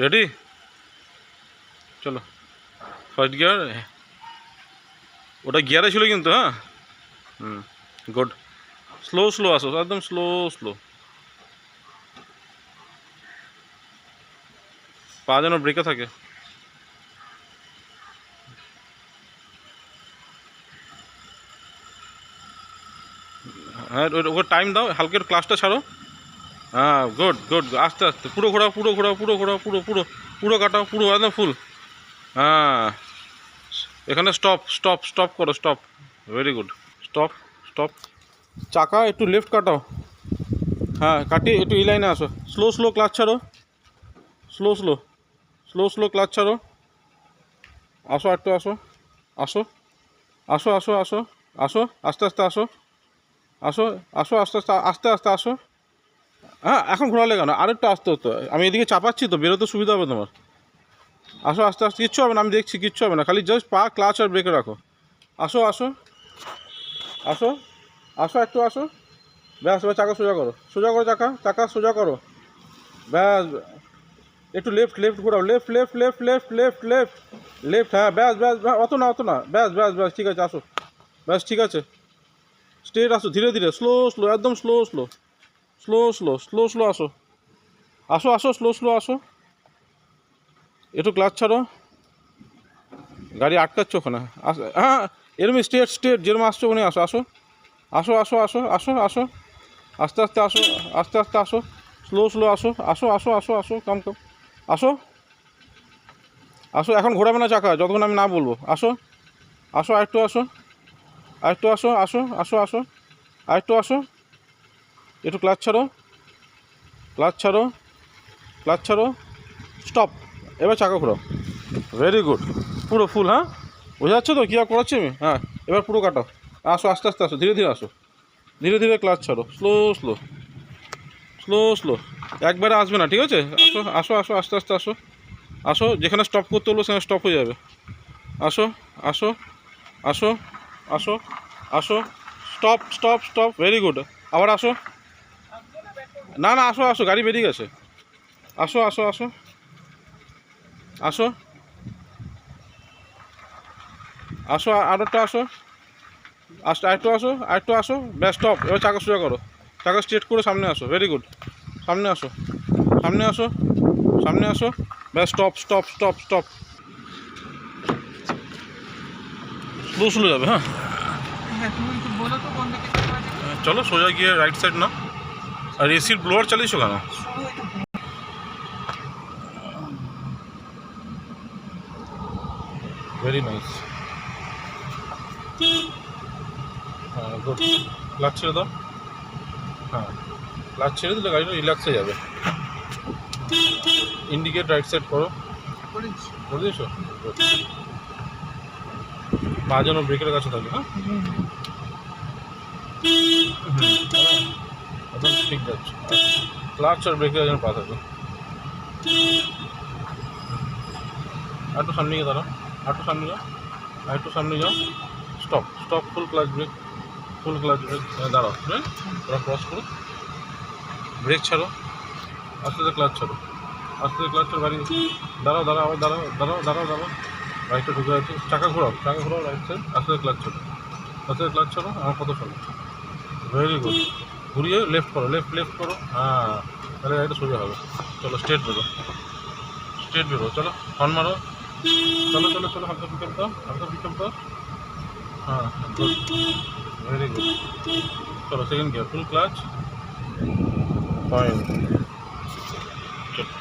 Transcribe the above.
Ready, চলো। First gear, ওটা গিয়ারে ছিল কিন্তু। হ্যাঁ, গুড। স্লো স্লো আসো, একদম স্লো স্লো। পা যেন ব্রেকে থাকে। হ্যাঁ, ওকে টাইম দাও, হালকা একটু ক্লাসটা ছাড়ো। হ্যাঁ, গুড গুড, আস্তে আস্তে পুরো ঘোরাও, পুরো ঘোরাও, পুরো ঘোরাও, পুরো পুরো পুরো কাটাও, পুরো একদম ফুল। হ্যাঁ, এখানে স্টপ স্টপ স্টপ করো, stop. Very good, stop stop. চাকা একটু লেফট কাটাও। হ্যাঁ, কাটিয়ে একটু এই লাইনে আসো। স্লো স্লো ক্লাচ ছাড়ো, slow slow slow slow clutch ছাড়ো। আসো, একটু আসো, আসো আসো আসো আসো আসো, আস্তে আস্তে আসো, আসো আসো, আস্তে আস্তে আস্তে আস্তে আসো। হ্যাঁ, এখন ঘোরালে কেন, আরেকটু আসতে হতো। আমি এদিকে চাপাচ্ছি তো, বেরোতে সুবিধা হবে তোমার। আসো আস্তে আস্তে, কিচ্ছু হবে না, আমি দেখছি, কিচ্ছু হবে না, খালি জাস্ট পা ক্লাচ আর ব্রেকে রাখো। আসো আসো আসো আসো, একটু আসো। ব্যাস, এবার চাকা সোজা করো, সোজা করো, চাকা চাকা সোজা করো। ব্যাস, একটু লেফট লেফট ঘোরাও, left left left left left left left. হ্যাঁ, ব্যাস ব্যাস ব্যাস, অত না অত না, ব্যাস ব্যাস ব্যাস, ঠিক আছে, আসো। ব্যাস, ঠিক আছে, স্ট্রেট আসো, ধীরে ধীরে, স্লো স্লো, একদম slow slow slow slow slow slow আসো, আসো আসো, স্লো স্লো আসো। একটু ক্লাচ ছাড়ো, গাড়ি আটকাচ্ছ ওখানে। হ্যাঁ, এরকম স্ট্রেট স্ট্রেট যেরকম আসছো ওখানে আসো, আসো আসো আসো আসো আসো আসো, আস্তে আস্তে আসো, আস্তে আস্তে আসো, স্লো স্লো আসো, আসো আসো আসো আসো, কাম কাম, আসো আসো। এখন ঘোরাবে না চাকা যতক্ষণ আমি না বলবো। আসো আসো, আরেকটু আসো, আরেকটু আসো, আসো আসো আসো, আরেকটু আসো। একটু ক্লাচ ছাড়ো, ক্লাচ ছাড়ো, ক্লাচ ছাড়ো, স্টপ। এবার চাকা ঘোরাও। ভেরি গুড, পুরো ফুল। হ্যাঁ, বোঝা যাচ্ছে তো কী আর করাচ্ছি আমি। হ্যাঁ, এবার পুরো কাটাও। আসো, আস্তে আস্তে আসো, ধীরে ধীরে আসো, ধীরে ধীরে ক্লাচ ছাড়ো, স্লো স্লো স্লো স্লো। একবারে আসবে না, ঠিক আছে। আসো আসো আসো, আস্তে আস্তে আসো, আসো। যেখানে স্টপ করতে হলো সেখানে স্টপ হয়ে যাবে। আসো আসো আসো আসো আসো, stop stop stop, very good. আবার আসো, না না, আসো আসো, গাড়ি বেরিয়ে গেছে। আসো আসো আসো আসো আসো, আরেকটা আসো, আরেকটু আসো, আরেকটু আসো, ব্যাস, স্টপ। এবার চাকা সোজা করো, চাকা স্ট্রেট করে সামনে আসো, ভেরি গুড। সামনে আসো, সামনে আসো, সামনে আসো, ব্যাস, stop stop stop stop. Slow slow যাবে। হ্যাঁ, চলো সোজা গিয়ে রাইট সাইড নাও। আর এসির ব্লোয়ার চালিয়েছো কেন? Very nice. হ্যাঁ, গুড। ক্লাচ ছেড়ে দাও। হ্যাঁ, ক্লাচ ছেড়ে দিলে গাড়িটা রিল্যাক্স হয়ে যাবে। ইন্ডিকেট রাইট সাইড করো, করে দিয়েছো? পা যেন ব্রেকের কাছে থাকে। হ্যাঁ, একদম ঠিক যাচ্ছে। ক্লাচ আর ব্রেকের যেন পা থাকে। একটু সামনে গিয়ে দাঁড়াও, একটু সামনে যাও, একটু সামনে যাও, stop stop, full clutch brake, full clutch brake. দাঁড়াও, রাইট, ওরা ক্রস করো, ব্রেক ছাড়ো, আস্তে আস্তে ক্লাচ ছাড়ো, আস্তে আস্তে ক্লাচ ছাড়ো, গাড়ি দাঁড়াও দাঁড়াও, আবার দাঁড়াও দাঁড়াও দাঁড়াও দাঁড়াও, রাইটটা ঢুকে আছে, চাকা ঘোরাও, চাকা ঘোরাও রাইট সাইড, আস্তে আস্তে ক্লাচ ছাড়ো, আস্তে আস্তে ক্লাচ ছাড়ো, আমার কত শোনো। ভেরি গুড, ঘুরিয়ে লেফট করো, লেফট লেফট করো। হ্যাঁ, তাহলে গাড়িটা সোজা হবে। চলো, স্ট্রেট বেরো, স্ট্রেট বেরো, চলো, হর্ন মারো, চলো চলো চলো, হালকা পিকআপ দাও, হালকা পিকআপ দাও। হ্যাঁ, গুড, ভেরি গুড। চলো, second gear, full clutch, fine. চলো।